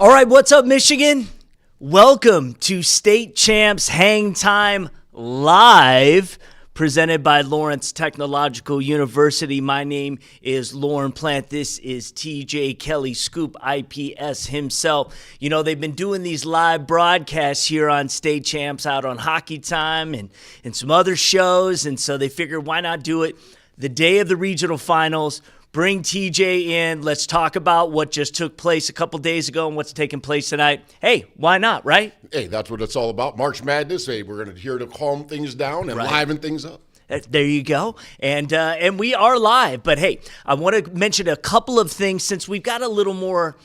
All right, what's up, Michigan? Welcome to State Champs Hangtime Live, presented by Lawrence Technological University. My name is Lauren Plant. This is TJ Kelly, Scoop IPS himself. You know, they've been doing these live broadcasts here on State Champs out on Hockey Time and some other shows, and so they figured why not do it the day of the regional finals. Bring TJ in. Let's talk about what just took place a couple days ago and what's taking place tonight. Hey, why not, right? Hey, that's what it's all about. March Madness. Hey, we're going to here to calm things down and liven things up. There you go. And we are live. But, hey, I want to mention a couple of things since we've got a little more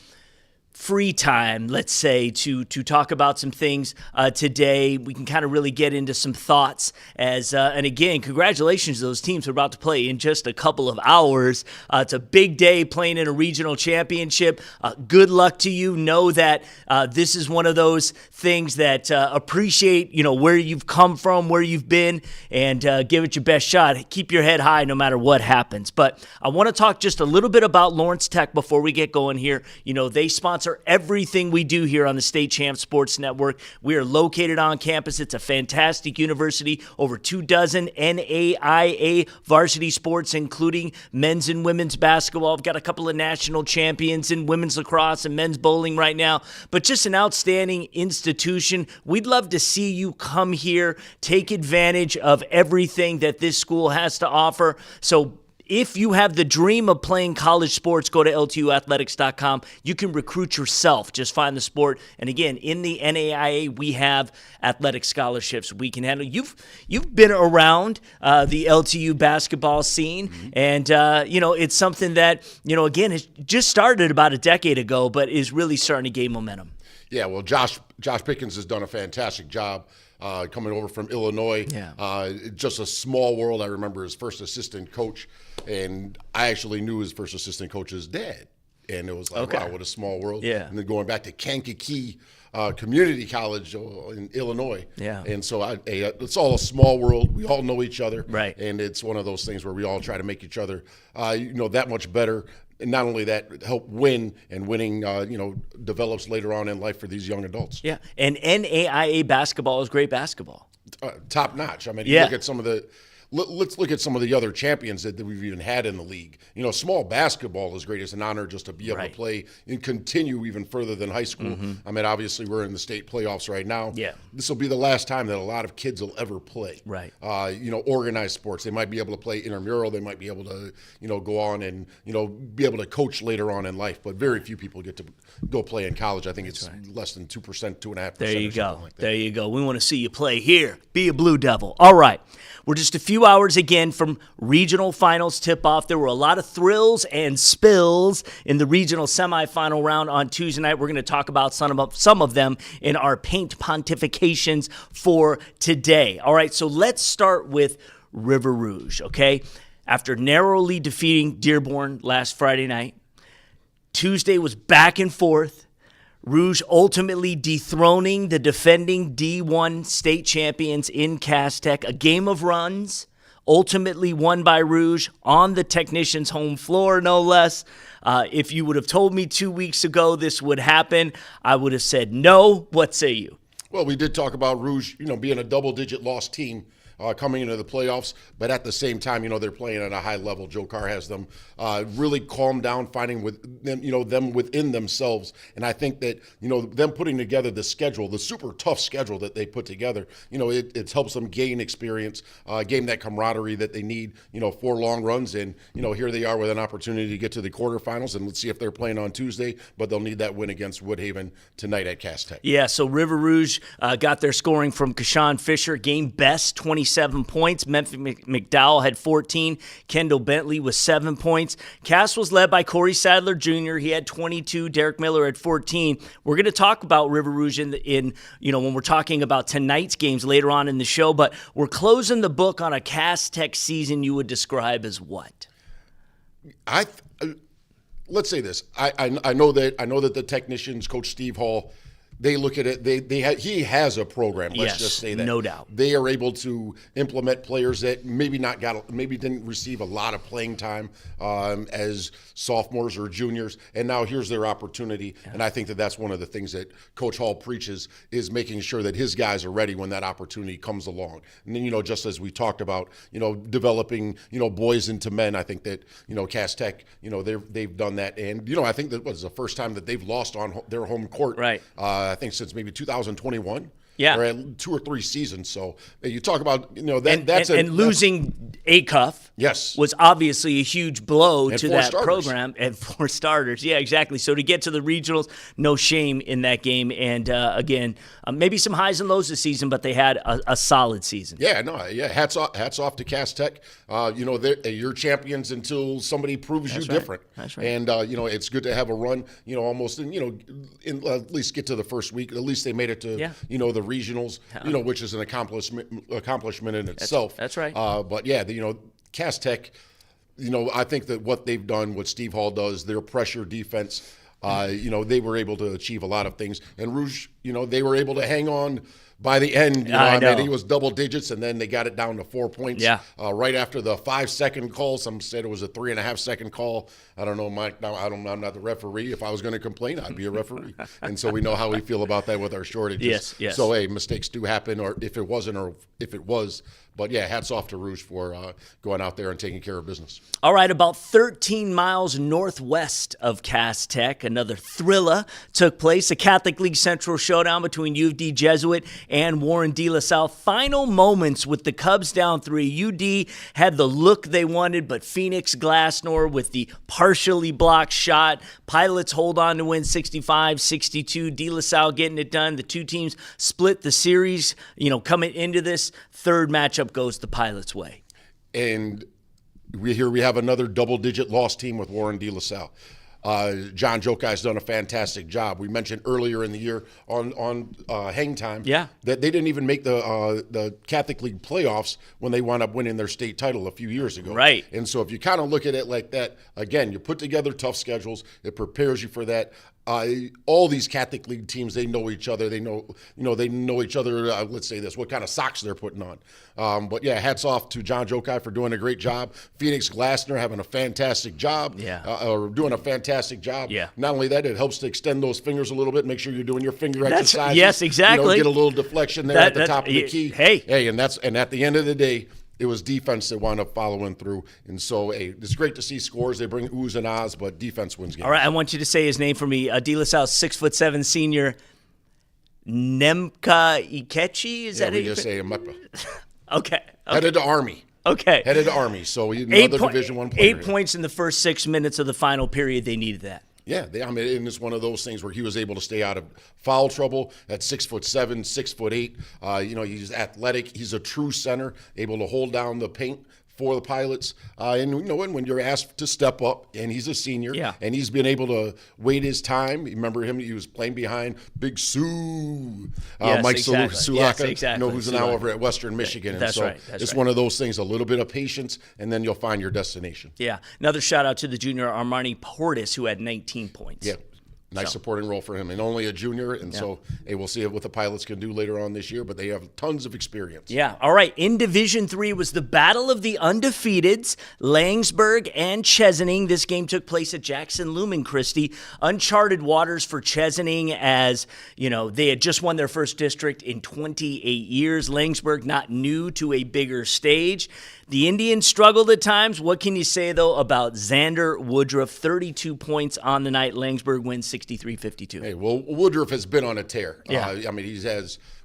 free time, let's say, to talk about some things today. We can kind of really get into some thoughts and again, congratulations to those teams who are about to play in just a couple of hours. It's a big day playing in a regional championship. Good luck to you. Know that this is one of those things that appreciate, where you've come from, where you've been, and give it your best shot. Keep your head high no matter what happens. But I want to talk just a little bit about Lawrence Tech before we get going here. They sponsor everything we do here on the State Champs Sports Network. We are located on campus. It's a fantastic university. Over 24 NAIA varsity sports, including men's and women's basketball. I've got a couple of national champions in women's lacrosse and men's bowling right now. But just an outstanding institution. We'd love to see you come here, take advantage of everything that this school has to offer. So if you have the dream of playing college sports, go to LTUathletics.com. You can recruit yourself. Just find the sport. And again, in the NAIA, we have athletic scholarships we can handle. You've been around the LTU basketball scene, and it's something that again has just started about a decade ago, but is really starting to gain momentum. Yeah, well, Josh Pickens has done a fantastic job. Coming over from Illinois. Just a small world. I remember his first assistant coach, and I actually knew his first assistant coach's dad. And it was like, wow, what a small world. Yeah. And then going back to Kankakee Community College in Illinois. Yeah. And so it's all a small world. We all know each other. Right. And it's one of those things where we all try to make each other, that much better. And not only that, help win, and winning, develops later on in life for these young adults. Yeah, and NAIA basketball is great basketball. Top notch. I mean, you look at some of the. Let's look at some of the other champions that we've even had in the league. Small basketball is great. It's an honor just to be able to play and continue even further than high school. I mean, obviously, we're in the state playoffs right now. Yeah. This will be the last time that a lot of kids will ever play. Right. Organized sports. They might be able to play intramural. They might be able to, go on and, be able to coach later on in life. But very few people get to go play in college. I think it's less than 2%, 2.5%. There you go. Like there you go. We want to see you play here. Be a Blue Devil. All right. We're just a few hours again from regional finals tip-off. There were a lot of thrills and spills in the regional semifinal round on Tuesday night. We're going to talk about some of them in our paint pontifications for today. All right, so let's start with River Rouge, okay? After narrowly defeating Dearborn last Friday night, Tuesday was back and forth. Rouge ultimately dethroning the defending D1 state champions in Cass Tech. A game of runs, ultimately won by Rouge on the Technicians' home floor, no less. If you would have told me 2 weeks ago this would happen, I would have said no. What say you? Well, we did talk about Rouge, being a double-digit loss team coming into the playoffs, but at the same time, they're playing at a high level. Joe Carr has them really calmed down, finding with them, them within themselves. And I think that, them putting together the schedule, the super tough schedule that they put together, it helps them gain experience, gain that camaraderie that they need, for long runs. And, here they are with an opportunity to get to the quarterfinals, and let's see if they're playing on Tuesday, but they'll need that win against Woodhaven tonight at Cass Tech. Yeah, so River Rouge got their scoring from Kashawn Fisher, game best, 27 points. Memphis McDowell had 14. Kendall Bentley with 7 points. Cass was led by Corey Sadler Jr. He had 22. Derek Miller had 14. We're going to talk about River Rouge in when we're talking about tonight's games later on in the show, but we're closing the book on a Cass Tech season you would describe as what? Let's say this. I know that the Technicians, Coach Steve Hall, they look at it. He has a program. Let's Yes, just say that. no doubt. They are able to implement players that maybe didn't receive a lot of playing time as sophomores or juniors, and now here's their opportunity. Yeah. And I think that's one of the things that Coach Hall preaches is making sure that his guys are ready when that opportunity comes along. And then just as we talked about, developing boys into men. I think that Cass Tech, they've done that, and I think that was the first time that they've lost on their home court. Right. I think since maybe 2021. Yeah. Or 2 or 3 seasons. So you talk about, and losing Acuff yes. was obviously a huge blow to that starters. Program. And 4 starters. Yeah, exactly. So to get to the regionals, no shame in that game. And again, maybe some highs and lows this season, but they had a solid season. Yeah, hats off to Cass Tech. You're champions until somebody proves you different. That's right. And, it's good to have a run, almost, at least get to the first week. At least they made it to, the regionals, which is an accomplishment in itself. That's right. But yeah, Cass Tech, I think that what they've done, what Steve Hall does, their pressure defense, they were able to achieve a lot of things. And Rouge, they were able to hang on by the end. I mean, he was double digits, and then they got it down to 4 points. Yeah. Right after the 5-second call, some said it was a 3.5-second call. I don't know, Mike. Now I'm not the referee. If I was going to complain, I'd be a referee. And so we know how we feel about that with our shortages. Yes. So hey, mistakes do happen, or if it wasn't, or if it was. But yeah, hats off to Rouge for going out there and taking care of business. All right, about 13 miles northwest of Cass Tech, another thriller took place, a Catholic League Central showdown between U of D Jesuit and Warren De La Salle. Final moments with the Cubs down 3. UD had the look they wanted, but Phoenix Glassnor with the partially blocked shot. Pilots hold on to win 65-62. De La Salle getting it done. The two teams split the series. Coming into this third matchup goes the Pilots' way. And we have another double-digit loss team with Warren De La Salle. John Jokai's done a fantastic job. We mentioned earlier in the year on Hangtime that they didn't even make the Catholic League playoffs when they wound up winning their state title a few years ago. Right. And so if you kind of look at it like that, again, you put together tough schedules. It prepares you for that. All these Catholic League teams, they know each other. They know each other. Let's say this, what kind of socks they're putting on. But yeah, hats off to John Jokai for doing a great job. Phoenix Glassnor having a fantastic job. Or doing a fantastic job. Yeah. Not only that, it helps to extend those fingers a little bit. Make sure you're doing your finger exercises. Yes, exactly. Get a little deflection there at the top of the key. Hey, and at the end of the day, it was defense that wound up following through. And so, it's great to see scores. They bring oohs and ahs, but defense wins games. All right, I want you to say his name for me. De La Salle, 6'7" senior, Nemka Ikechi. Is that we just say Mepa. Okay. Headed to Army. Okay. Headed to Army. So another Division I player. 8 points in the first 6 minutes of the final period. They needed that. Yeah, and it's one of those things where he was able to stay out of foul trouble at 6'7", 6'8". He's athletic. He's a true center, able to hold down the paint for the Pilots. And when you're asked to step up, and he's a senior, and he's been able to wait his time. Remember him? He was playing behind Big Sue, Mike Sulaka, yes, exactly. Who's now over at Western Michigan. That's and so right. It's one of those things, a little bit of patience, and then you'll find your destination. Yeah. Another shout out to the junior Armani Portis, who had 19 points. Yeah. Nice supporting role for him, and only a junior, and so we'll see what the Pilots can do later on this year, but they have tons of experience. Yeah, all right. In Division 3 was the battle of the undefeateds, Langsburg and Chesaning. This game took place at Jackson Lumen, Christie. Uncharted waters for Chesaning as, they had just won their first district in 28 years. Langsburg not new to a bigger stage. The Indians struggled at times. What can you say, though, about Xander Woodruff? 32 points on the night. Langsburg wins 63-52. Hey, well, Woodruff has been on a tear. Yeah.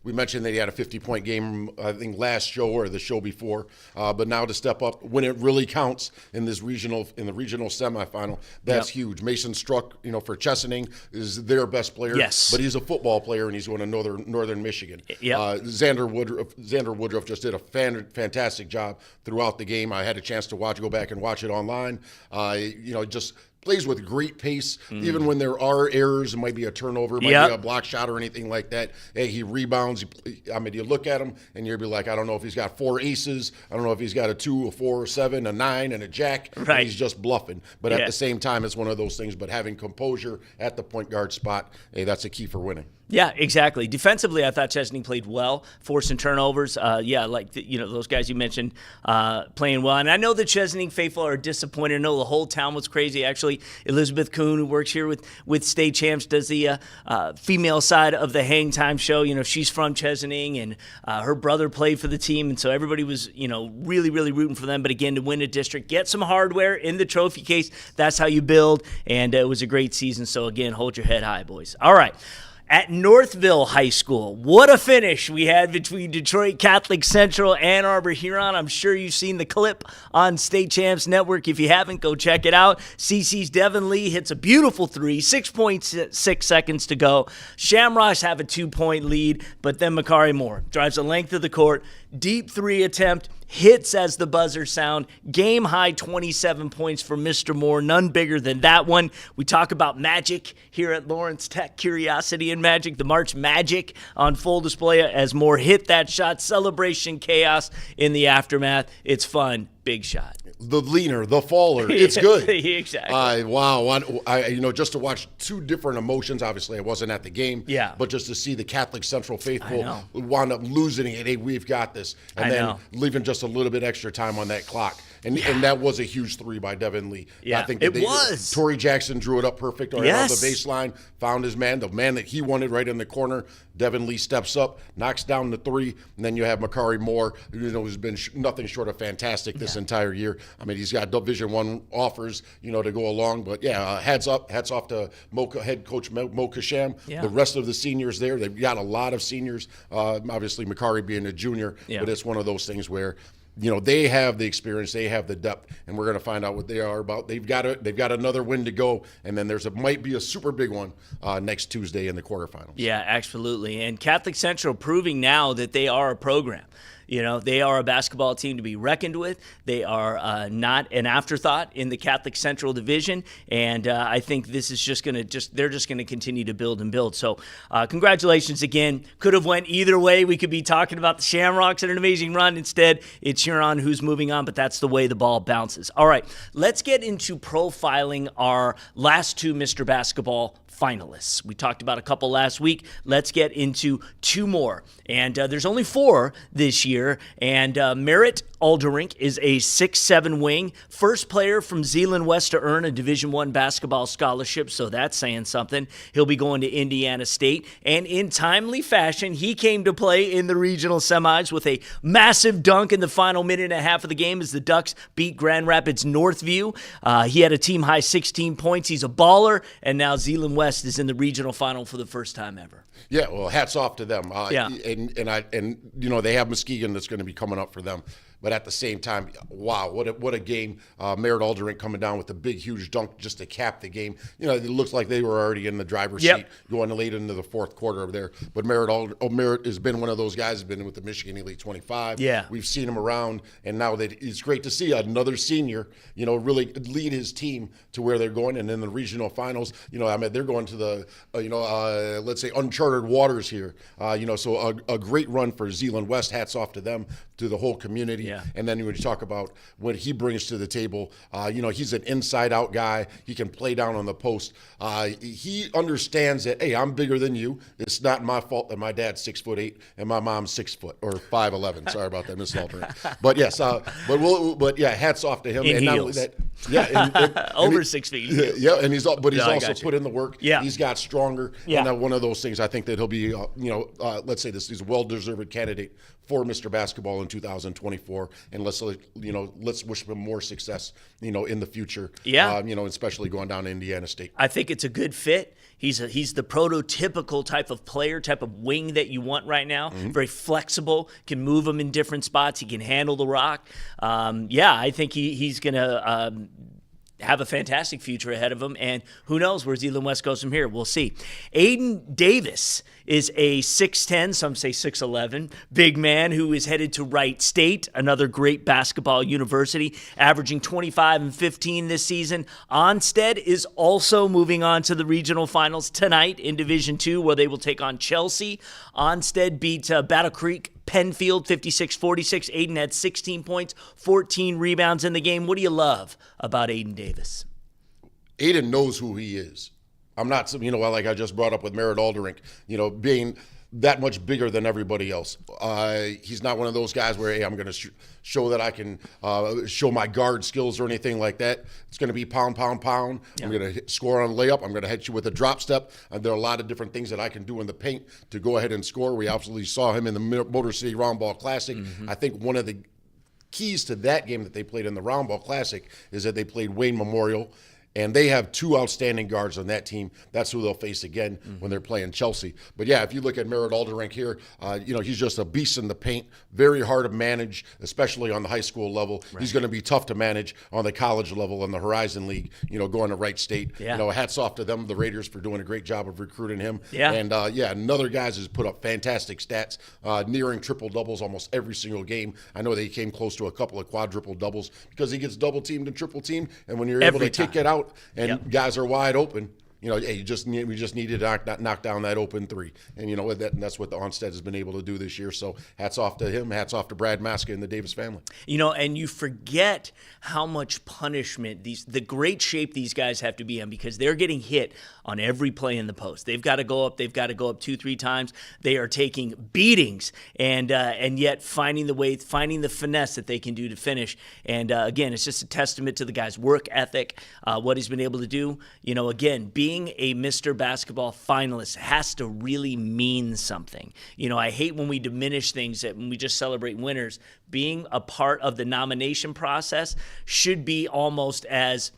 We mentioned that he had a 50-point game, I think, last show or the show before. But now to step up when it really counts in the regional semifinal, that's huge. Mason Struck, for Chesaning, is their best player. Yes. But he's a football player, and he's going to Northern Michigan. Yep. Xander Woodruff just did a fantastic job throughout the game. I had a chance to go back and watch it online. Just plays with great pace, even when there are errors. It might be a turnover, might be a block shot or anything like that. Hey, he rebounds. you look at him and you'll be like, I don't know if he's got 4 aces. I don't know if he's got a 2, a 4, a 7, a 9, and a jack. Right. And he's just bluffing. But at the same time, it's one of those things. But having composure at the point guard spot, hey, that's a key for winning. Yeah, exactly. Defensively, I thought Chesney played well, forcing turnovers. Those guys you mentioned playing well. And I know the Chesney faithful are disappointed. I know the whole town was crazy. Actually, Elizabeth Kuhn, who works here with State Champs, does the female side of the Hangtime show. She's from Chesaning, and her brother played for the team. And so everybody was, really, really rooting for them. But again, to win a district, get some hardware in the trophy case. That's how you build. And it was a great season. So again, hold your head high, boys. All right. At Northville High School, what a finish we had between Detroit Catholic Central and Arbor Huron. I'm sure you've seen the clip on State Champs Network. If you haven't, go check it out. CC's Devin Lee hits a beautiful 3, 6.6 seconds to go. Shamrocks have a 2-point lead, but then Makari Moore drives the length of the court. Deep 3 attempt, hits as the buzzer sound. Game high 27 points for Mr. Moore. None bigger than that one. We talk about magic here at Lawrence Tech. Curiosity and magic. The March Magic on full display as Moore hit that shot. Celebration chaos in the aftermath. It's fun. Big shot. The leaner, the faller. It's good. Exactly. Wow. Just to watch 2 different emotions. Obviously, I wasn't at the game. Yeah. But just to see the Catholic Central faithful wound up losing it. Hey, we've got this. And then leaving just a little bit extra time on that clock. And that was a huge 3 by Devin Lee. Yeah, I think it was. Torrey Jackson drew it up perfect right on the baseline, found his man, the man that he wanted right in the corner. Devin Lee steps up, knocks down the 3, and then you have Makari Moore, who's been nothing short of fantastic this entire year. I mean, he's got Division I offers, to go along. But hats off to head coach Mocha Sham. Yeah. The rest of the seniors there, they've got a lot of seniors. Obviously, Makari being a junior, but it's one of those things where they have the experience, they have the depth, and we're going to find out what they are about. They've got another win to go, and then might be a super big one next Tuesday in the quarterfinals. Yeah, absolutely. And Catholic Central proving now that they are a program. They are a basketball team to be reckoned with. They are not an afterthought in the Catholic Central Division, and I think this is they're just going to continue to build and build. So congratulations again. Could have went either way. We could be talking about the Shamrocks and an amazing run. Instead, it's Huron who's moving on, but that's the way the ball bounces. All right, let's get into profiling our last 2 Mr. Basketball finalists. We talked about a couple last week. Let's get into 2 more. And there's only 4 this year. And Merritt Alderink is a 6'7" wing. First player from Zeeland West to earn a Division I basketball scholarship, so that's saying something. He'll be going to Indiana State. And in timely fashion, he came to play in the regional semis with a massive dunk in the final minute and a half of the game as the Ducks beat Grand Rapids Northview. He had a team-high 16 points. He's a baller, and now Zeeland West is in the regional final for the first time ever. Yeah, well, hats off to them. And they have Muskegon that's going to be coming up for them. But at the same time, wow, what a game. Merritt Alderink coming down with a big, huge dunk just to cap the game. It looks like they were already in the driver's seat going late into the 4th quarter of there. But Merritt has been one of those guys who's been with the Michigan Elite 25. Yeah. We've seen him around, and now it's great to see another senior, really lead his team to where they're going. And in the regional finals, they're going to the, let's say, uncharted waters here. So a great run for Zeeland West. Hats off to them, to the whole community. Yeah. And then when you talk about what he brings to the table, he's an inside-out guy. He can play down on the post. He understands that, hey, I'm bigger than you. It's not my fault that my dad's 6'8" and my mom's 6 foot or 5'11". Sorry about that, Miss Alternate. But yes, hats off to him. In and heels. Not only that, Over 6 feet. Yeah, and he's also put in the work. Yeah. He's got stronger. Yeah. And one of those things, I think that he'll be, let's say he's a well-deserved candidate for Mr. Basketball in 2024, and let's wish him more success, in the future. Yeah. Especially going down to Indiana State. I think it's a good fit. He's the prototypical type of player, type of wing that you want right now. Mm-hmm. Very flexible, can move him in different spots. He can handle the rock. I think he's gonna have a fantastic future ahead of him. And who knows where Zeeland West goes from here? We'll see. Aiden Davis is a 6'10", some say 6'11", big man who is headed to Wright State, another great basketball university, averaging 25 and 15 this season. Onstead is also moving on to the regional finals tonight in Division II, where they will take on Chelsea. Onstead beat Battle Creek Penfield 56-46. Aiden had 16 points, 14 rebounds in the game. What do you love about Aiden Davis? Aiden knows who he is. I'm not, like I just brought up with Merritt Alderink, being that much bigger than everybody else. He's not one of those guys where, hey, I'm going to show that I can show my guard skills or anything like that. It's going to be pound, pound, pound. Yeah. I'm going to score on layup. I'm going to hit you with a drop step. And there are a lot of different things that I can do in the paint to go ahead and score. We absolutely saw him in the Motor City Round Ball Classic. Mm-hmm. I think one of the keys to that game that they played in the Round Ball Classic is that they played Wayne Memorial. And they have two outstanding guards on that team. That's who they'll face again when they're playing Chelsea. But, yeah, if you look at Merritt Alderink here, he's just a beast in the paint, very hard to manage, especially on the high school level. Right. He's going to be tough to manage on the college level in the Horizon League, going to Wright State. Yeah. Hats off to them, the Raiders, for doing a great job of recruiting him. Yeah. And, another guy has put up fantastic stats, nearing triple-doubles almost every single game. I know that he came close to a couple of quadruple-doubles because he gets double-teamed and triple-teamed, and when you're able to kick it out, and guys are wide open, hey, we just needed to knock down that open three. And that's what the Onstead has been able to do this year. So hats off to him, hats off to Brad Maska and the Davis family. And you forget how much punishment, the great shape these guys have to be in, because they're getting hit on every play in the post. They've got to go up 2-3 times. They are taking beatings, and yet finding the finesse that they can do to finish. And again, it's just a testament to the guy's work ethic, what he's been able to do. Again, being a Mr. Basketball finalist has to really mean something. I hate when we diminish things, that when we just celebrate winners. Being a part of the nomination process should be almost as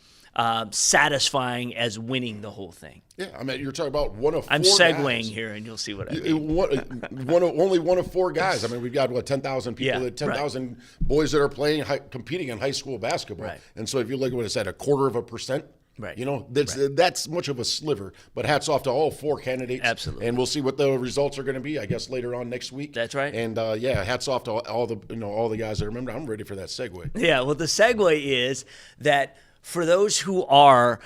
satisfying as winning the whole thing. Yeah, you're talking about one of four I'm segueing guys here, and you'll see what I mean. Only one of four guys. We've got, 10,000 people, 10,000 boys that are competing in high school basketball. Right. And so if you look at what it's at, 0.25%. Right. That's much of a sliver, but hats off to all four candidates. Absolutely. And we'll see what the results are going to be, I guess, later on next week. That's right. And hats off to all the guys that remember. I'm ready for that segue. Yeah. Well, the segue is that for those who are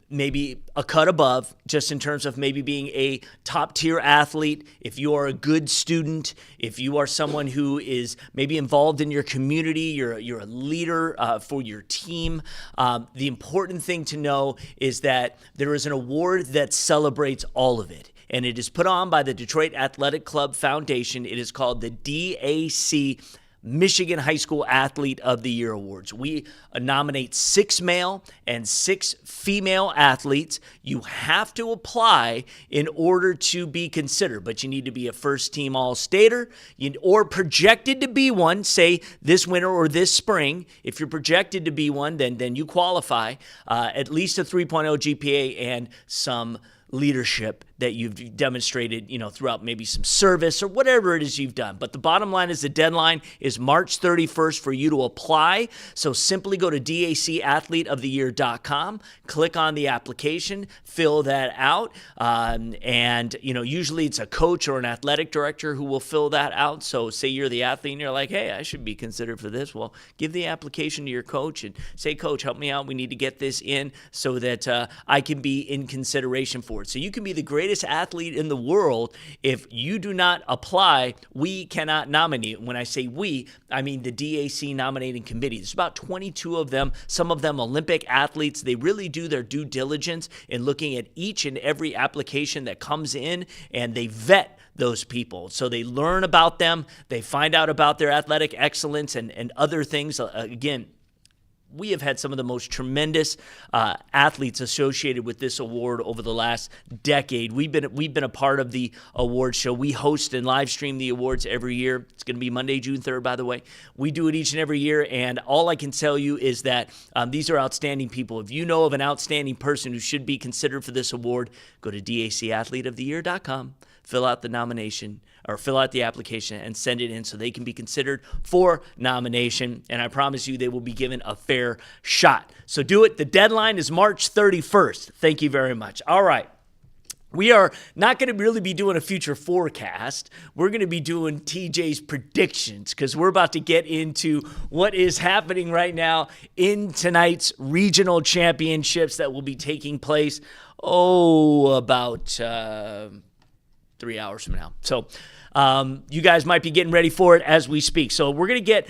maybe a cut above, just in terms of maybe being a top-tier athlete, if you are a good student, if you are someone who is maybe involved in your community, you're a leader for your team, the important thing to know is that there is an award that celebrates all of it. And it is put on by the Detroit Athletic Club Foundation. It is called the DAC Michigan High School Athlete of the Year Awards. We nominate 6 male and 6 female athletes. You have to apply in order to be considered, but you need to be a first-team All-Stater or projected to be one, say this winter or this spring. If you're projected to be one, then you qualify. At least a 3.0 GPA and some leadership that you've demonstrated, throughout maybe some service or whatever it is you've done. But the bottom line is the deadline is March 31st for you to apply. So simply go to dacathleteoftheyear.com, click on the application, fill that out. And usually it's a coach or an athletic director who will fill that out. So say you're the athlete and you're like, hey, I should be considered for this. Well, give the application to your coach and say, coach, help me out. We need to get this in so that I can be in consideration for it. So you can be the greatest athlete in the world. If you do not apply, we cannot nominate. When I say we, I mean the DAC nominating committee. There's about 22 of them, some of them Olympic athletes. They really do their due diligence in looking at each and every application that comes in, and they vet those people. So they learn about them, they find out about their athletic excellence and other things. Again, we have had some of the most tremendous athletes associated with this award over the last decade. We've been a part of the award show. We host and live stream the awards every year. It's going to be Monday, June 3rd, by the way. We do it each and every year, and all I can tell you is that these are outstanding people. If you know of an outstanding person who should be considered for this award, go to dacathleteoftheyear.com. fill out the nomination or fill out the application and send it in so they can be considered for nomination. And I promise you they will be given a fair shot. So do it. The deadline is March 31st. Thank you very much. All right. We are not going to really be doing a future forecast. We're going to be doing TJ's predictions because we're about to get into what is happening right now in tonight's regional championships that will be taking place, about 3 hours from now. So you guys might be getting ready for it as we speak. So we're going to get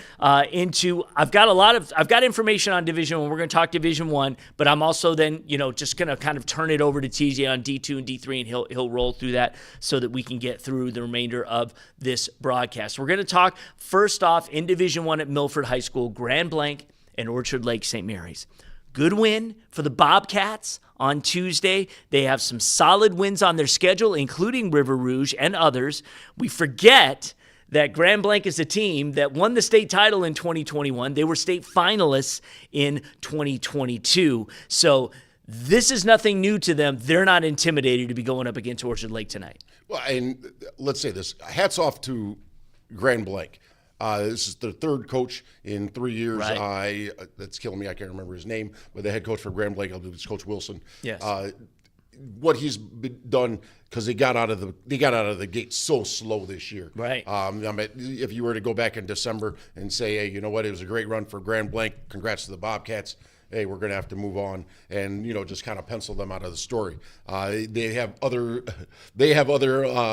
into, I've got information on Division 1. We're going to talk Division 1, but I'm also then, just going to kind of turn it over to TJ on D2 and D3, and he'll roll through that so that we can get through the remainder of this broadcast. We're going to talk first off in Division 1 at Milford High School, Grand Blanc and Orchard Lake St. Mary's. Good win for the Bobcats on Tuesday. They have some solid wins on their schedule, including River Rouge and others. We forget that Grand Blanc is a team that won the state title in 2021. They were state finalists in 2022. So this is nothing new to them. They're not intimidated to be going up against Orchard Lake tonight. Well, and let's say this. Hats off to Grand Blanc. This is the third coach in 3 years. Right. That's killing me. I can't remember his name, but the head coach for Grand Blanc, I believe it's Coach Wilson. Yes. What he's done, because they got out of the gate so slow this year. Right. If you were to go back in December and say, hey, you know what, it was a great run for Grand Blanc. Congrats to the Bobcats. Hey, we're going to have to move on and, just kind of pencil them out of the story. They have other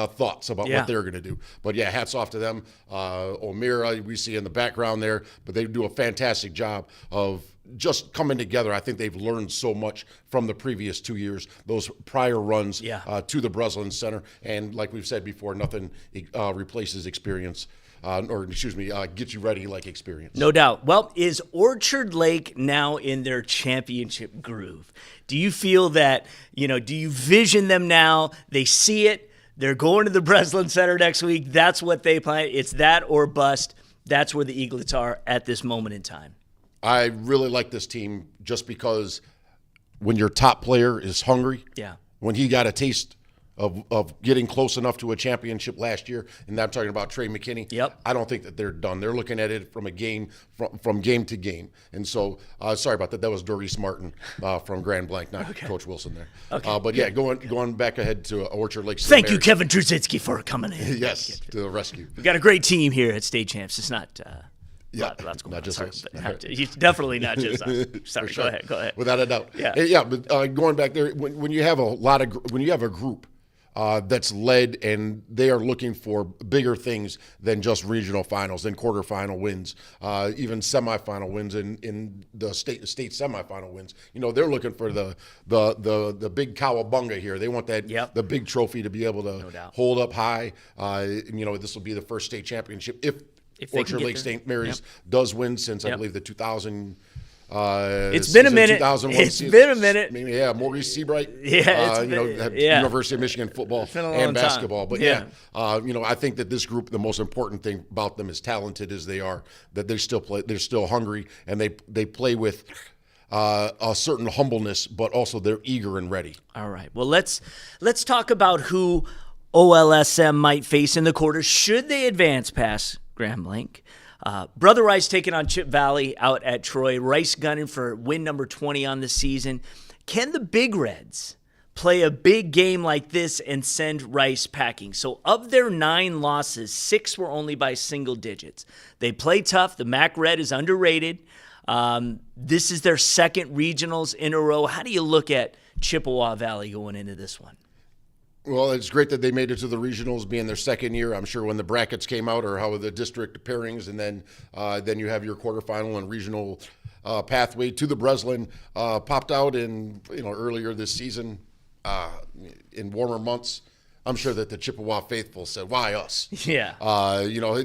thoughts about what they're going to do. But, yeah, hats off to them. O'Meara, we see in the background there, but they do a fantastic job of just coming together. I think they've learned so much from the previous 2 years, those prior runs to the Breslin Center. And like we've said before, nothing replaces experience. Get you ready like experience. No doubt. Well, is Orchard Lake now in their championship groove? Do you feel that, do you vision them now? They see it. They're going to the Breslin Center next week. That's what they plan. It's that or bust. That's where the Eaglets are at this moment in time. I really like this team just because when your top player is hungry, when he got a taste of getting close enough to a championship last year, and I'm talking about Trey McKinney. Yep. I don't think that they're done. They're looking at it from a game, from game to game. And so, sorry about that. That was Doris Martin from Grand Blanc, not Coach Wilson there. Okay. But yeah, going back ahead to Orchard Lake. Thank you, Kevin Trzynski, for coming in. Yes, to the rescue. We got a great team here at State Champs. It's not. Not just us. He's definitely not just us. Sorry, sure. Go ahead. Without a doubt. Yeah. But going back there, when you have when you have a group that's led and they are looking for bigger things than just regional finals, than quarterfinal wins, even semifinal wins in the state semifinal wins. They're looking for the big cowabunga here. They want that the big trophy to be able to hold up high. This will be the first state championship if Orchard Lake St. Mary's does win since I believe the 2000. It's been a minute. It's been a minute. Yeah, Maurice Seabright. Yeah, University of Michigan football and basketball. But I think that this group, the most important thing about them, as talented as they are, that they still play. They're still hungry, and they play with a certain humbleness, but also they're eager and ready. All right. Well, let's talk about who OLSM might face in the quarters should they advance past Grand Blanc. Brother Rice taking on Chip Valley out at Troy. Rice gunning for win number 20 on the season. Can the Big Reds play a big game like this and send Rice packing? So of their 9 losses, 6 were only by single digits. They play tough. The MAC Red is underrated. This is their second regionals in a row. How do you look at Chippewa Valley going into this one? Well, it's great that they made it to the regionals, being their second year. I'm sure when the brackets came out, or how the district pairings, and then you have your quarterfinal and regional pathway to the Breslin popped out in earlier this season in warmer months. I'm sure that the Chippewa faithful said, "Why us?" Yeah.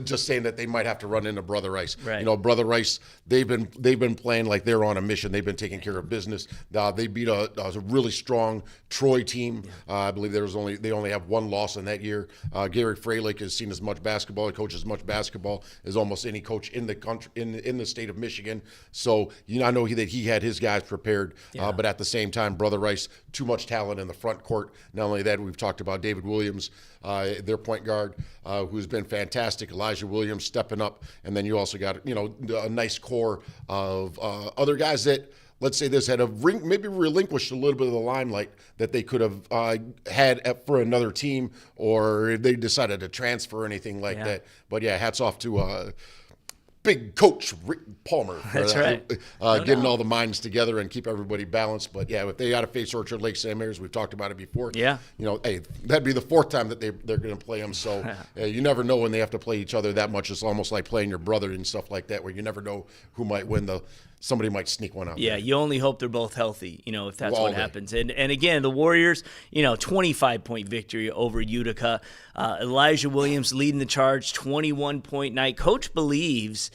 Just saying that they might have to run into Brother Rice. Right. Brother Rice, they've been playing like they're on a mission. They've been taking care of business. They beat a really strong Troy team. I believe they only have one loss in that year. Gary Freilich has seen as much basketball. He coaches as much basketball as almost any coach in the country in the state of Michigan. So I know that he had his guys prepared. But at the same time, Brother Rice, too much talent in the front court. Not only that, we've talked about David Williams, their point guard, who's been fantastic. Elijah Williams stepping up, and then you also got a nice core of other guys that, let's say this, had maybe relinquished a little bit of the limelight that they could have had for another team, or they decided to transfer or anything like that. But yeah, hats off to big coach Rick Palmer. That's right. Getting all the minds together and keep everybody balanced. But yeah, if they got to face Orchard Lake St. Mary's, we've talked about it before. Yeah. Hey, that'd be the fourth time that they're going to play them. So you never know when they have to play each other that much. It's almost like playing your brother and stuff like that, where you never know who might win. Somebody might sneak one out. Yeah, you only hope they're both healthy, if that's what happens. And again, the Warriors, 25-point victory over Utica. Elijah Williams leading the charge, 21-point night. Coach believes,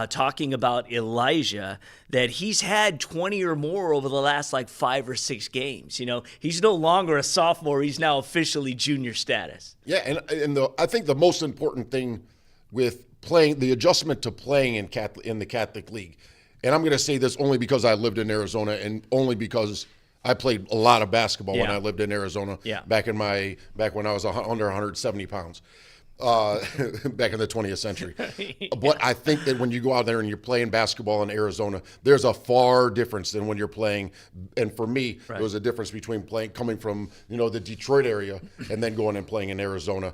talking about Elijah, that he's had 20 or more over the last 5 or 6 games. He's no longer a sophomore. He's now officially junior status. Yeah, and I think the most important thing with playing, the adjustment to playing in the Catholic League, and I'm going to say this only because I lived in Arizona and only because I played a lot of basketball when I lived in Arizona back when I was under 170 pounds, back in the 20th century. But I think that when you go out there and you're playing basketball in Arizona, there's a far difference than when you're playing. And for me, there was a difference between coming from the Detroit area and then going and playing in Arizona.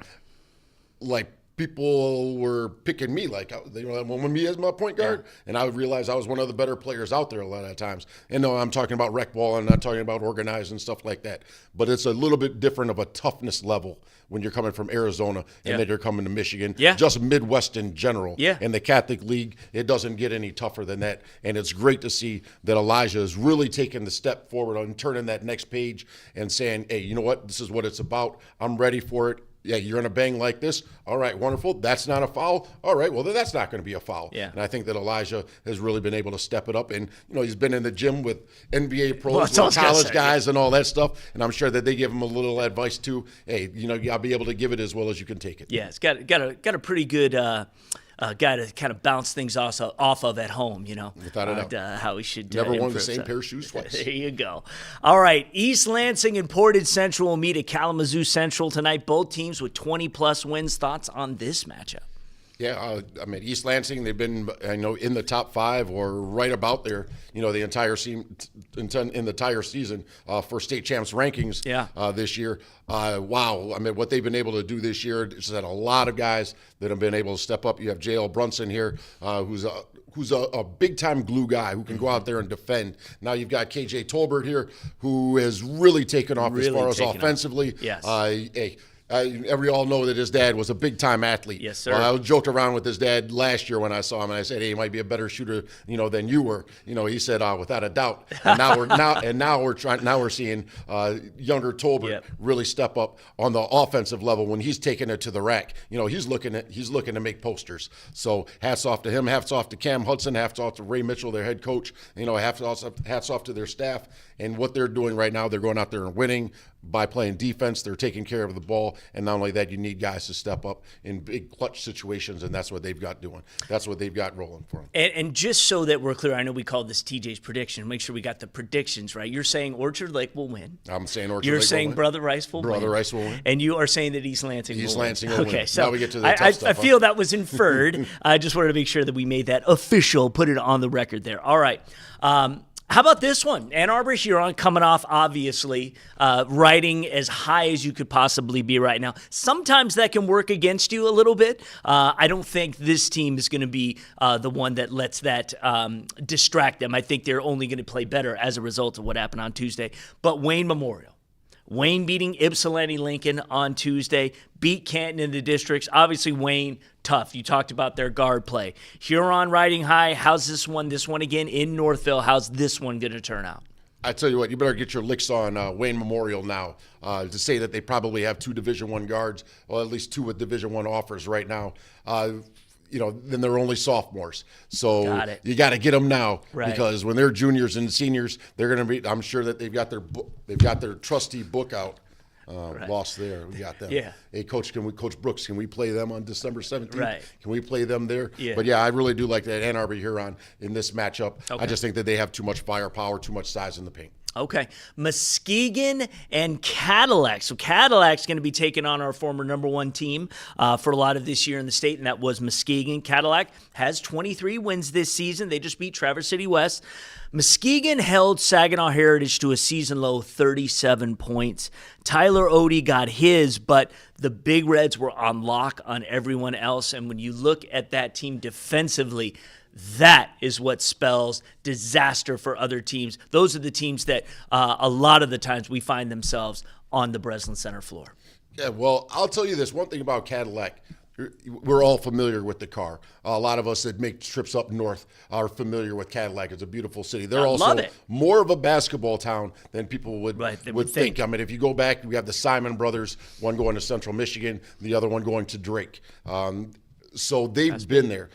People were picking me they wanted me as my point guard, and I would realize I was one of the better players out there a lot of times. And no, I'm talking about rec ball, and I'm not talking about organized and stuff like that. But it's a little bit different of a toughness level when you're coming from Arizona and then you're coming to Michigan. Yeah. Just Midwest in general. Yeah. In the Catholic League, it doesn't get any tougher than that. And it's great to see that Elijah is really taking the step forward and turning that next page and saying, hey, you know what? This is what it's about. I'm ready for it. Yeah, you're going to bang like this. All right, wonderful. That's not a foul. All right, well, then that's not going to be a foul. Yeah. And I think that Elijah has really been able to step it up. And, he's been in the gym with NBA pros, with college guys and all that stuff. And I'm sure that they give him a little advice, too. Hey, you got to be able to give it as well as you can take it. Yeah, it's got a pretty good guy to kind of bounce things off of at home, Without a doubt. How we should never worn the same pair of shoes twice. There you go. All right, East Lansing and Portage Central will meet at Kalamazoo Central tonight. Both teams with 20-plus wins. Thoughts on this matchup? Yeah, East Lansing, they've been, in the top 5 or right about there, the entire season for state champs rankings this year. Wow, what they've been able to do this year is that a lot of guys that have been able to step up. You have J.L. Brunson here, who's a big-time glue guy who can go out there and defend. Now you've got K.J. Tolbert here, who has really taken off as far as offensively. Yes. We all know that his dad was a big-time athlete. Yes, sir. I joked around with his dad last year when I saw him, and I said, "Hey, he might be a better shooter, than you were." He said, "Without a doubt." And now we're seeing younger Tolbert really step up on the offensive level when he's taking it to the rack. He's looking to make posters. So hats off to him. Hats off to Cam Hudson. Hats off to Ray Mitchell, their head coach. Hats off to their staff and what they're doing right now. They're going out there and winning by playing defense. They're taking care of the ball. And not only that, you need guys to step up in big clutch situations, and that's what they've got doing. That's what they've got rolling for them. And just so that we're clear, I know we called this TJ's prediction. Make sure we got the predictions right. You're saying Orchard Lake will win. I'm saying Orchard Lake will win. You're saying Brother Rice will win. Brother Rice will win. And you are saying that East Lansing will win. East Lansing will win. Okay, so now we get to the tough stuff. I feel that was inferred. I just wanted to make sure that we made that official, put it on the record there. All right. How about this one? Ann Arbor Huron coming off, obviously, riding as high as you could possibly be right now. Sometimes that can work against you a little bit. I don't think this team is going to be the one that lets that distract them. I think they're only going to play better as a result of what happened on Tuesday. But Wayne Memorial. Wayne beating Ypsilanti Lincoln on Tuesday, beat Canton in the districts. Obviously, Wayne, tough. You talked about their guard play. Huron riding high. How's this one? This one again in Northville. How's this one going to turn out? I tell you what, you better get your licks on Wayne Memorial now to say that they probably have 2 Division I guards, or at least 2 with Division I offers right now. Then they're only sophomores. So you got to get them now because when they're juniors and seniors, they're going to be. I'm sure that they've got their trusty book out. Lost there. We got them. Yeah. Hey, Coach Brooks, can we play them on December 17th? Right. Can we play them there? Yeah. But, I really do like that Ann Arbor Huron in this matchup. Okay. I just think that they have too much firepower, too much size in the paint. Okay. Muskegon and Cadillac. So Cadillac's going to be taking on our former number one team for a lot of this year in the state, and that was Muskegon. Cadillac has 23 wins this season. They just beat Traverse City West. Muskegon held Saginaw Heritage to a season-low 37 points. Tyler Odie got his, but the Big Reds were on lock on everyone else, and when you look at that team defensively, that is what spells disaster for other teams. Those are the teams that a lot of the times we find themselves on the Breslin Center floor. Yeah, well, I'll tell you this. One thing about Cadillac, we're all familiar with the car. A lot of us that make trips up north are familiar with Cadillac. It's a beautiful city. They're also more of a basketball town than people would think. I mean, if you go back, we have the Simon brothers, one going to Central Michigan, the other one going to Drake. So they've been there.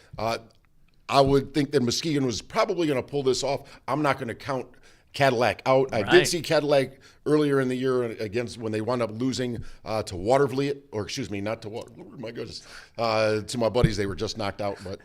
I would think that Muskegon was probably going to pull this off. I'm not going to count Cadillac out. I did see Cadillac earlier in the year against when they wound up losing to Watervliet, or excuse me, not to Watervliet, my goodness, to my buddies. They were just knocked out, but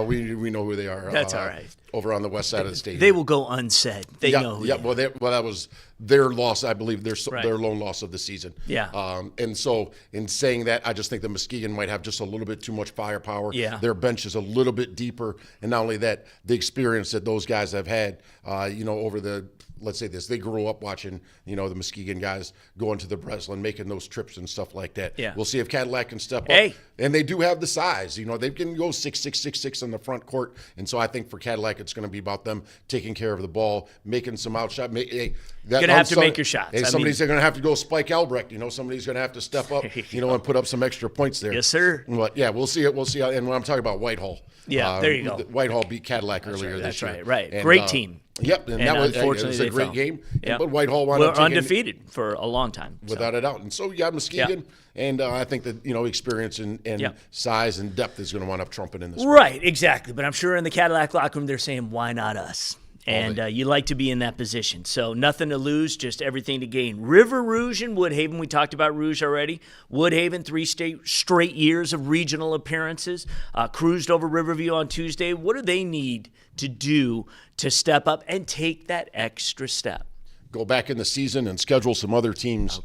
we know who they are. That's all right. Over on the west side of the state. They will go unsaid. They know who they are. Well, that was their loss, I believe, their lone loss of the season. Yeah. And so in saying that, I just think that Muskegon might have just a little bit too much firepower. Yeah. Their bench is a little bit deeper. And not only that, the experience that those guys have had, over the, let's say this, they grew up watching, the Muskegon guys going to the Breslin, making those trips and stuff like that. Yeah. We'll see if Cadillac can step up. And they do have the size. They can go 6'6", 6'6" on the front court. And so I think for Cadillac, it's going to be about them taking care of the ball, making some outshot. You're going to have to make your shots. Hey, somebody's going to have to go spike Albrecht. Somebody's going to have to step up, and put up some extra points there. Yes, sir. But yeah, we'll see it. We'll see. And when I'm talking about Whitehall. Yeah, there you go. Whitehall beat Cadillac earlier this year. That's right. And, great team. Yep, and that was a great game. Yep. But Whitehall wound up undefeated for a long time. Without a doubt. And so you got Muskegon, and I think that, experience and size and depth is going to wind up trumping in this. Right, exactly. But I'm sure in the Cadillac locker room they're saying, why not us? And you like to be in that position. So nothing to lose, just everything to gain. River Rouge and Woodhaven, we talked about Rouge already. Woodhaven, 3 straight years of regional appearances. Cruised over Riverview on Tuesday. What do they need to do to step up and take that extra step? Go back in the season and schedule some other teams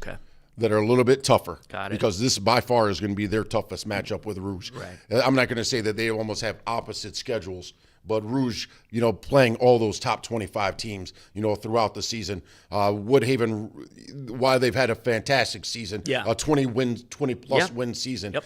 that are a little bit tougher. Got it. Because this by far is going to be their toughest matchup with Rouge. Right. I'm not going to say that they almost have opposite schedules, but Rouge, playing all those top 25 teams, throughout the season. Woodhaven, while they've had a fantastic season, a 20-plus win season,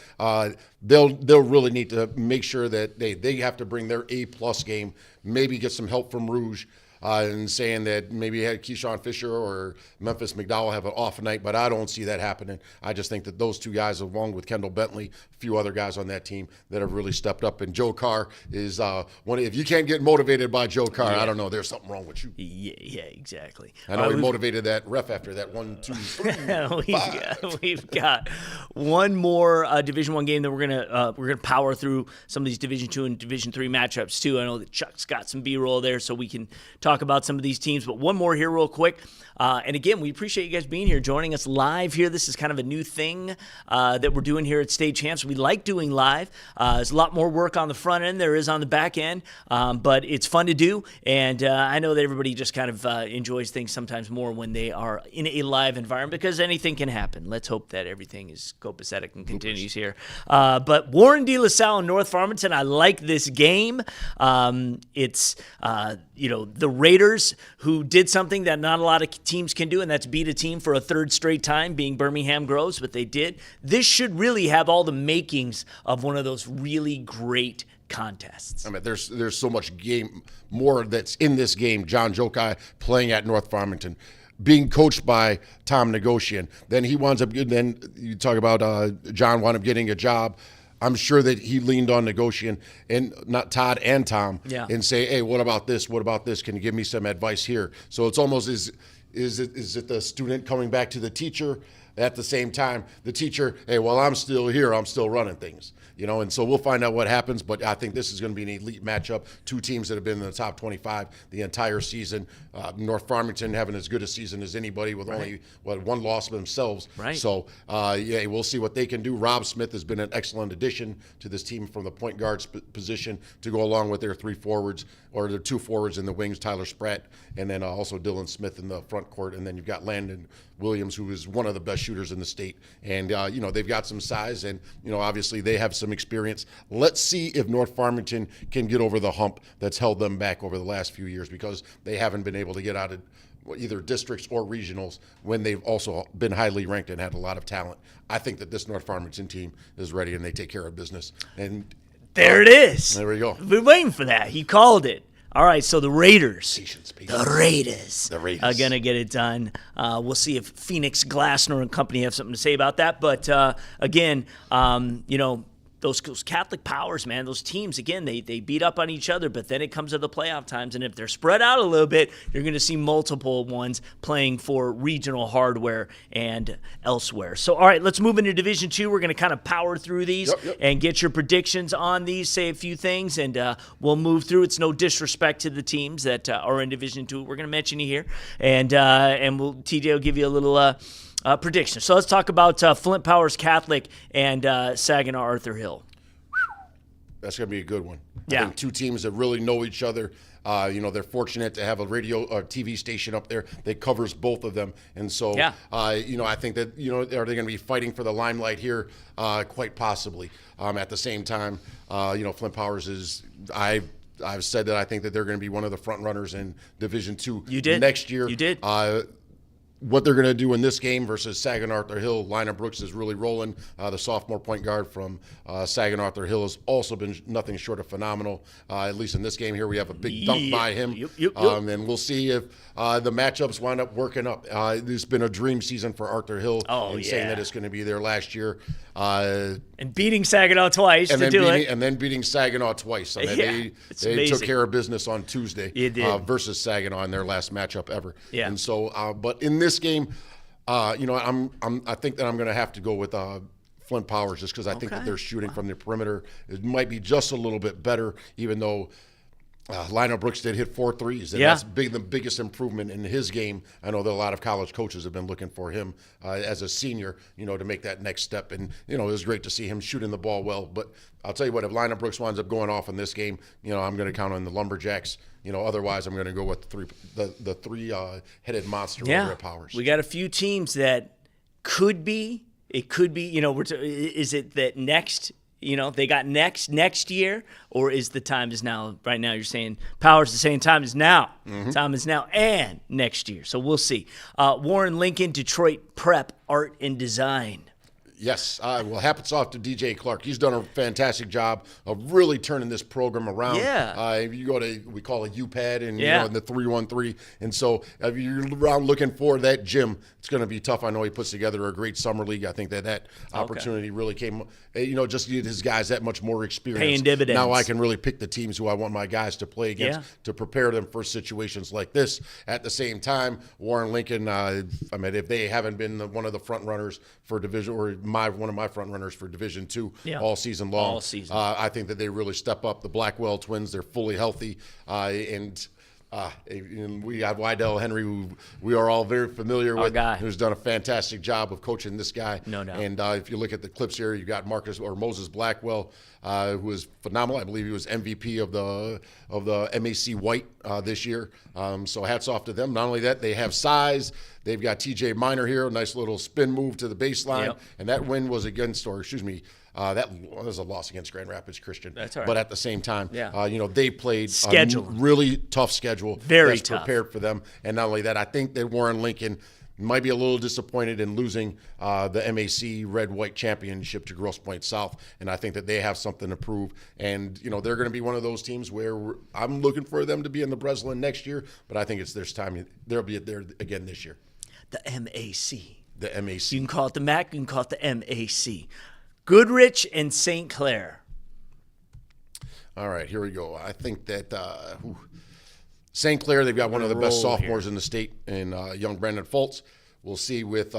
they'll really need to make sure that they have to bring their A-plus game, maybe get some help from Rouge. And saying that maybe had Keyshawn Fisher or Memphis McDowell have an off night, but I don't see that happening. I just think that those two guys, along with Kendall Bentley, a few other guys on that team that have really stepped up. And Joe Carr is one. If you can't get motivated by Joe Carr, I don't know. There's something wrong with you. Yeah, exactly. I know he motivated that ref after that 1, 2, 3. We've got one more Division I game that we're gonna power through some of these Division II and Division III matchups too. I know that Chuck's got some B-roll there, so we can talk about some of these teams, but one more here real quick. And again, we appreciate you guys being here, joining us live here. This is kind of a new thing that we're doing here at State Champs. We like doing live. There's a lot more work on the front end there is on the back end, but it's fun to do. And I know that everybody just kind of enjoys things sometimes more when they are in a live environment because anything can happen. Let's hope that everything is copacetic and continues here. But Warren De La Salle and North Farmington, I like this game. It's the Raiders who did something that not a lot of teams can do, and that's beat a team for a third straight time, being Birmingham Groves, but they did. This should really have all the makings of one of those really great contests. I mean, there's so much more that's in this game. John Jokai playing at North Farmington, being coached by Tom Negocian. Then he winds up. Then you talk about John wound up getting a job. I'm sure that he leaned on Negocian and not Todd and Tom and say, hey, what about this? What about this? Can you give me some advice here? So it's almost is it the student coming back to the teacher at the same time, the teacher, hey, well, I'm still here. I'm still running things. And so we'll find out what happens. But I think this is going to be an elite matchup. Two teams that have been in the top 25 the entire season. North Farmington having as good a season as anybody with only one loss themselves. Right. So, we'll see what they can do. Rob Smith has been an excellent addition to this team from the point guard position to go along with their three forwards, or their two forwards in the wings, Tyler Spratt, and then also Dylan Smith in the front court. And then you've got Landon Williams, who is one of the best shooters in the state. And, they've got some size, and, obviously they have some experience. Let's see if North Farmington can get over the hump that's held them back over the last few years, because they haven't been able to get out of either districts or regionals when they've also been highly ranked and had a lot of talent. I think that this North Farmington team is ready, and they take care of business. And there it is. There we go. We've been waiting for that. He called it. All right, so the Raiders. Patience. The Raiders are going to get it done. We'll see if Phoenix Glassner and company have something to say about that. But, again, those Catholic powers, man, those teams, again, they beat up on each other, but then it comes to the playoff times, and if they're spread out a little bit, you're going to see multiple ones playing for regional hardware and elsewhere. So, all right, let's move into Division II. We're going to kind of power through these and get your predictions on these, say a few things, and we'll move through. It's no disrespect to the teams that are in Division II. We're going to mention you here, and TJ will give you a little prediction. So let's talk about Flint Powers Catholic and Saginaw Arthur Hill. That's going to be a good one. Yeah. I think two teams that really know each other. They're fortunate to have a radio or TV station up there that covers both of them. And so, I think that, are they going to be fighting for the limelight here? Quite possibly. At the same time, Flint Powers is, I've said that I think that they're going to be one of the front runners in Division II next year. You did. What they're going to do in this game versus Saginaw Arthur Hill, Lionel Brooks is really rolling. The sophomore point guard from Saginaw Arthur Hill has also been nothing short of phenomenal. At least in this game here, we have a big dunk by him. And we'll see if the matchups wind up working up. It's been a dream season for Arthur Hill. Saying that it's going to be their last year. And beating Saginaw twice to do it. And then beating Saginaw twice. I mean, they took care of business on Tuesday versus Saginaw in their last matchup ever. Yeah. And so, but in this game, I think that I'm going to have to go with Flint Powers just because I think that they're shooting from the perimeter. It might be just a little bit better, even though Lionel Brooks did hit 4 threes, and that's the biggest improvement in his game. I know that a lot of college coaches have been looking for him as a senior, to make that next step. And, it was great to see him shooting the ball well. But I'll tell you what, if Lionel Brooks winds up going off in this game, I'm going to count on the Lumberjacks. Otherwise I'm going to go with the three-headed monster over at Powers. We got a few teams that could be. It could be, is it that next – they got next year, or is the time is now? Right now, you're saying Powers is saying time is now. Mm-hmm. Time is now and next year. So we'll see. Warren Lincoln, Detroit Prep Art and Design. Yes. Hats off to DJ Clark. He's done a fantastic job of really turning this program around. Yeah. You go to, we call it UPAD and, in the 313. And so if you're around looking for that gym, it's going to be tough. I know he puts together a great summer league. I think that opportunity really came, just to get his guys that much more experience. Paying dividends. Now I can really pick the teams who I want my guys to play against to prepare them for situations like this. At the same time, Warren Lincoln, if they haven't been one of the front runners for division or one of my front runners for Division II all season long. I think that they really step up. The Blackwell twins, they're fully healthy. And we have Wydell Henry, who we are all very familiar with, who's done a fantastic job of coaching this guy. No doubt. And if you look at the clips here, you got Moses Blackwell, who is phenomenal. I believe he was MVP of the MAC White this year. So hats off to them. Not only that, they have size. They've got TJ Miner here, a nice little spin move to the baseline. And that win was that was a loss against Grand Rapids Christian. That's all right. But at the same time, they played schedule. A really tough schedule. Very tough. Prepared for them. And not only that, I think that Warren Lincoln might be a little disappointed in losing the MAC Red-White Championship to Grosse Pointe South. And I think that they have something to prove. And, they're going to be one of those teams where I'm looking for them to be in the Breslin next year. But I think it's their time. They'll be there again this year. The MAC. The MAC. You can call it the MAC. You can call it the MAC. Goodrich and St. Clair. All right, here we go. I think that St. Clair, they've got one of the best sophomores in the state in young Brandon Fultz. We'll see with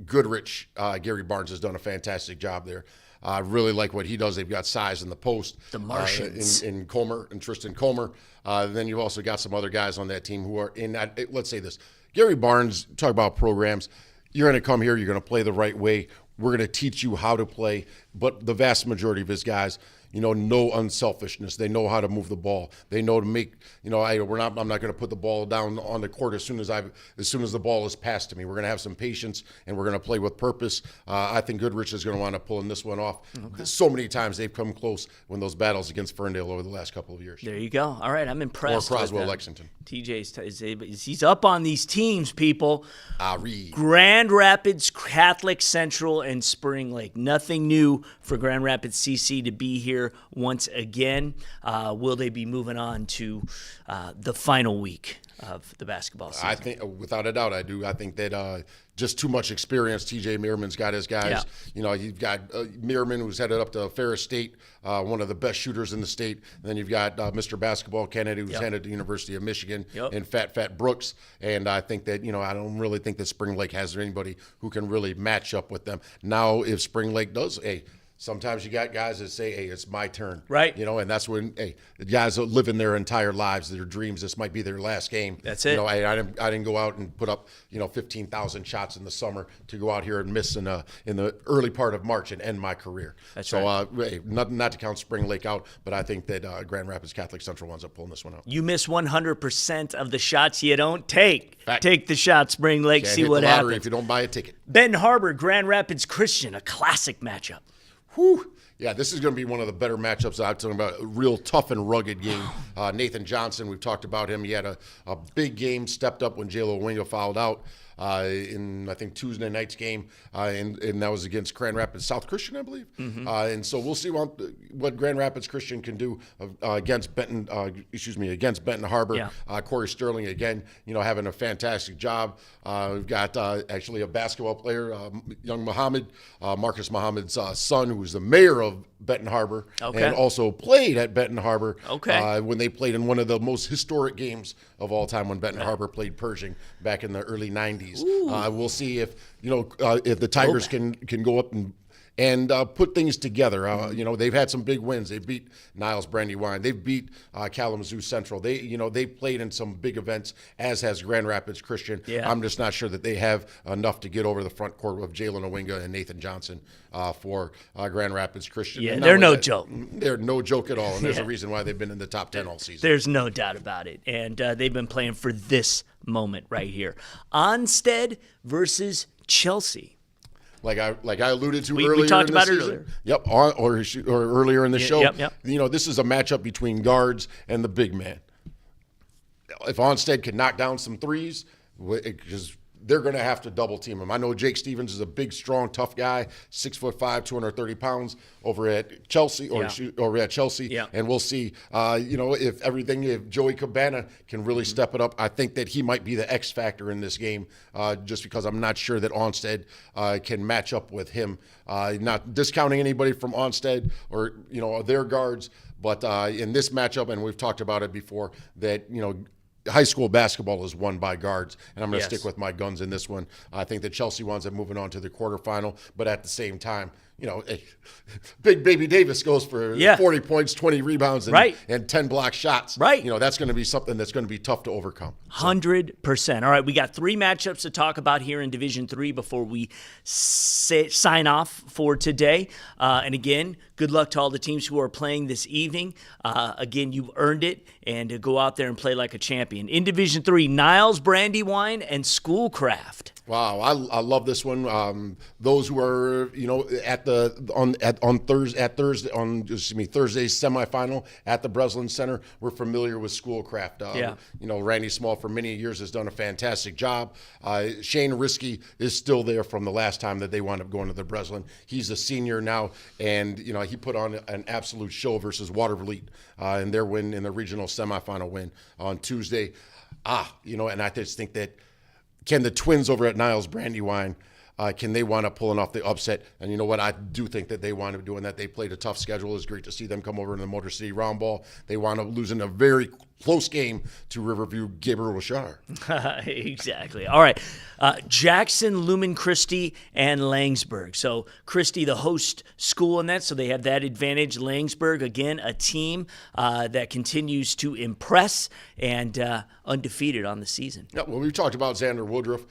Goodrich, Gary Barnes has done a fantastic job there. I really like what he does. They've got size in the post. The Martians. In Comer and Tristan Comer. Then you've also got some other guys on that team who are in that. Let's say this. Gary Barnes, talk about programs. You're going to come here. You're going to play the right way. We're going to teach you how to play. But the vast majority of his guys, no unselfishness. They know how to move the ball. They know to make, I'm not going to put the ball down on the court as soon as the ball is passed to me. We're going to have some patience and we're going to play with purpose. I think Goodrich is going to want to pulling this one off. Okay. So many times they've come close when those battles against Ferndale over the last couple of years. There you go. All right, I'm impressed. Or Croswell, Lexington. He's up on these teams, people. Reed. Grand Rapids, Catholic Central, and Spring Lake. Nothing new for Grand Rapids CC to be here once again. Will they be moving on to the final week of the basketball season? I think, without a doubt, I do. I think that just too much experience. TJ Meerman's got his guys. Yeah. You've got Meerman, who's headed up to Ferris State, one of the best shooters in the state. And then you've got Mr. Basketball Kennedy, who's headed to the University of Michigan, and Fat Brooks. And I think that, I don't really think that Spring Lake has anybody who can really match up with them. Now, if Spring Lake does, sometimes you got guys that say, it's my turn. Right. And that's when, the guys are living their entire lives, their dreams. This might be their last game. That's it. I didn't go out and put up, 15,000 shots in the summer to go out here and miss in the early part of March and end my career. That's right. Not to count Spring Lake out, but I think that Grand Rapids Catholic Central winds up pulling this one out. You miss 100% of the shots you don't take. Fact. Take the shot, Spring Lake, Can't see hit what the lottery happens. if you don't buy a ticket. Benton Harbor, Grand Rapids Christian, a classic matchup. Whew. Yeah, this is going to be one of the better matchups that I'm talking about. A real tough and rugged game. Nathan Johnson, we've talked about him. He had a big game, stepped up when J.Lo Wingo fouled out in, I think, Tuesday night's game, and that was against Grand Rapids South Christian, I believe. Mm-hmm. And so we'll see what Grand Rapids Christian can do against Benton Harbor. Yeah. Corey Sterling, again, having a fantastic job. We've got actually a basketball player, young Muhammad, Marcus Muhammad's son, who's the mayor of Benton Harbor, and also played at Benton Harbor when they played in one of the most historic games of all time when Benton Harbor played Pershing back in the early 90s. We'll see if the Tigers can go up and put things together. They've had some big wins. They beat Niles Brandywine. They've beat Kalamazoo Central. They played in some big events, as has Grand Rapids Christian. Yeah. I'm just not sure that they have enough to get over the front court of Jalen Owinga and Nathan Johnson for Grand Rapids Christian. Yeah, they're no joke. They're no joke at all, and there's a reason why they've been in the top 10 all season. There's no doubt about it. And they've been playing for this moment right here. Onstead versus Chelsea. Like I alluded to earlier. We talked in the about season. it earlier. Yep, or earlier in the show. Yep. This is a matchup between guards and the big man. If Onstead can knock down some threes, because they're going to have to double team him. I know Jake Stevens is a big, strong, tough guy, 6'5", 230 pounds over at Chelsea and we'll see. If Joey Cabana can really step it up, I think that he might be the X factor in this game. Just because I'm not sure that Onstead can match up with him. Not discounting anybody from Onstead or their guards, but in this matchup, and we've talked about it before, that high school basketball is won by guards, and I'm going to stick with my guns in this one. I think that Chelsea winds up moving on to the quarterfinal, but at the same time, Big Baby Davis goes for 40 points, 20 rebounds, and 10 block shots. Right. That's going to be something that's going to be tough to overcome. 100%. All right, we got 3 matchups to talk about here in Division 3 before we sign off for today. And again, good luck to all the teams who are playing this evening. Again, you earned it, and go out there and play like a champion. In Division 3, Niles Brandywine and Schoolcraft. Wow, I love this one. Those who are Thursday's semifinal at the Breslin Center, we're familiar with Schoolcraft. Randy Small for many years has done a fantastic job. Shane Risky is still there from the last time that they wound up going to the Breslin. He's a senior now, and he put on an absolute show versus Watervliet in their win in the regional semifinal win on Tuesday. And I just think that. Can the Twins over at Niles Brandywine, can they wind up pulling off the upset? And you know what? I do think that they wind up doing that. They played a tough schedule. It's great to see them come over in the Motor City Round Ball. They wound up losing a very close game to Riverview Gabriel Richard. Exactly. All right. Jackson, Lumen, Christie, and Langsburg. So Christie, the host school in that, so they have that advantage. Langsburg, again, a team that continues to impress and undefeated on the season. Yeah, well, we talked about Xander Woodruff.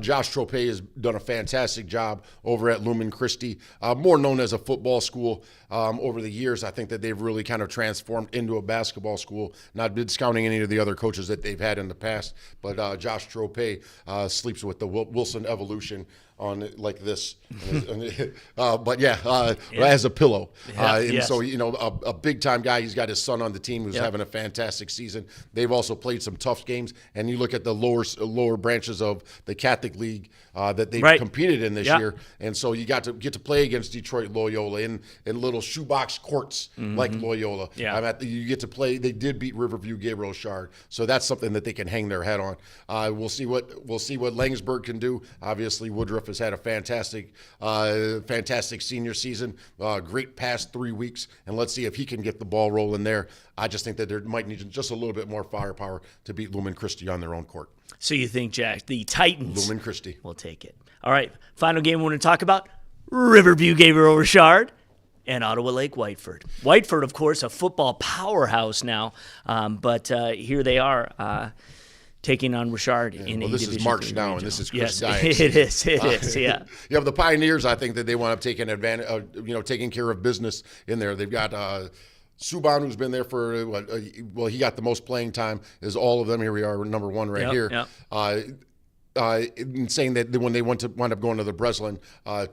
Josh Tropez has done a fantastic job over at Lumen Christie, more known as a football school. Over the years, I think that they've really kind of transformed into a basketball school, not discounting any of the other coaches that they've had in the past, but Josh Tropez sleeps with the Wilson evolution on it like this, but as a pillow. So, a big-time guy. He's got his son on the team who's having a fantastic season. They've also played some tough games, and you look at the lower branches of the Catholic League that they've competed in this year, and so you get to play against Detroit Loyola in little shoebox courts like Loyola. You get to play. They did beat Riverview Gabriel Richard, so that's something that they can hang their head on. We'll see what Langsburg can do. Obviously, Woodruff has had a fantastic senior season, great past 3 weeks, and let's see if he can get the ball rolling there. I just think that there might need just a little bit more firepower to beat Lumen Christie on their own court. So you think, Jack, the Titans Lumen Christie will take it. All right, final game we want to talk about, Riverview Gabriel Richard and Ottawa Lake Whiteford. Whiteford, of course, a football powerhouse now, but here they are taking on Richard in a this Division is March III now, regional. and this is Chris Yes, Dykes. it is, yeah. You have the Pioneers. I think that they want to take advantage, taking care of business in there. They've got Subban, who's been there for he got the most playing time. Is all of them. Here we are, number one here. Yep. Saying that when they wind up going to the Breslin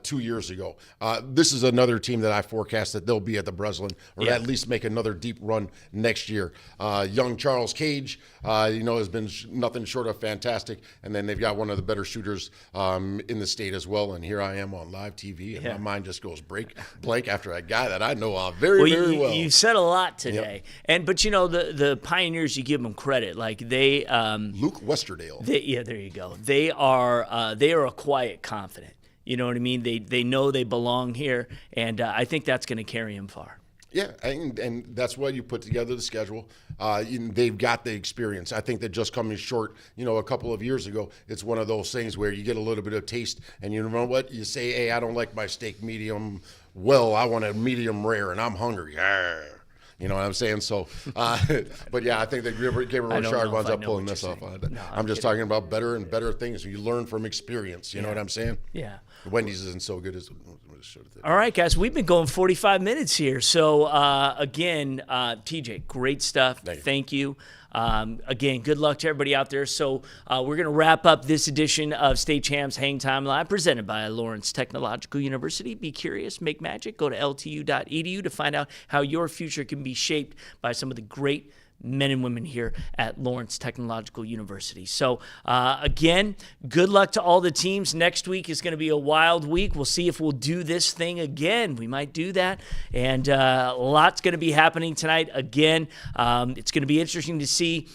2 years ago. This is another team that I forecast that they'll be at the Breslin or at least make another deep run next year. Young Charles Cage, has been nothing short of fantastic. And then they've got one of the better shooters in the state as well. And here I am on live TV, and my mind just goes blank after a guy that I know very well. You've said a lot today. But the Pioneers, you give them credit. Like they Luke Westerdale. There you go. They are a quiet confident. You know what I mean? They know they belong here, and I think that's going to carry them far. Yeah, and that's why you put together the schedule. They've got the experience. I think that just coming short, a couple of years ago, it's one of those things where you get a little bit of taste, and you know what? You say, hey, I don't like my steak medium well. I want a medium rare, and I'm hungry. Arr. You know what I'm saying? So, but yeah, I think that Gabriel Richard winds up pulling this off. I'm just talking about better and better things. You learn from experience. You know what I'm saying? Yeah. Wendy's isn't so good as. All right, guys, we've been going 45 minutes here. So, again, TJ, great stuff. Thank you. Again, good luck to everybody out there. So we're going to wrap up this edition of State Champs Hangtime Live, presented by Lawrence Technological University. Be curious, make magic. Go to ltu.edu to find out how your future can be shaped by some of the great men and women here at Lawrence Technological University. So, again, good luck to all the teams. Next week is going to be a wild week. We'll see if we'll do this thing again. We might do that. And lots going to be happening tonight. Again, it's going to be interesting to see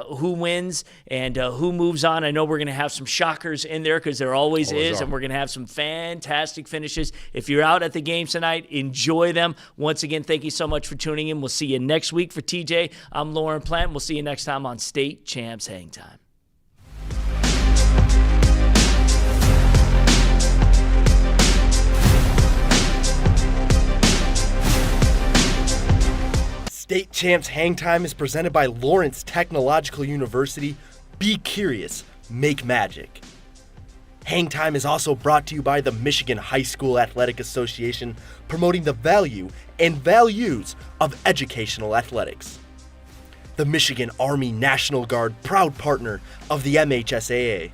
who wins and who moves on. I know we're going to have some shockers in there because there always is, and we're going to have some fantastic finishes. If you're out at the games tonight, enjoy them. Once again, thank you so much for tuning in. We'll see you next week. For TJ, I'm Lauren Plant. We'll see you next time on State Champs Hangtime. State Champs Hangtime is presented by Lawrence Technological University. Be curious, make magic. Hangtime is also brought to you by the Michigan High School Athletic Association, promoting the value and values of educational athletics. The Michigan Army National Guard, proud partner of the MHSAA.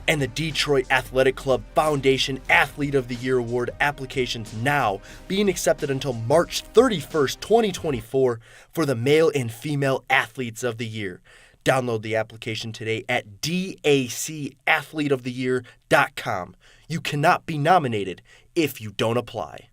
And the Detroit Athletic Club Foundation Athlete of the Year Award applications now being accepted until March 31st, 2024 for the male and female athletes of the year. Download the application today at dacathleteoftheyear.com. You cannot be nominated if you don't apply.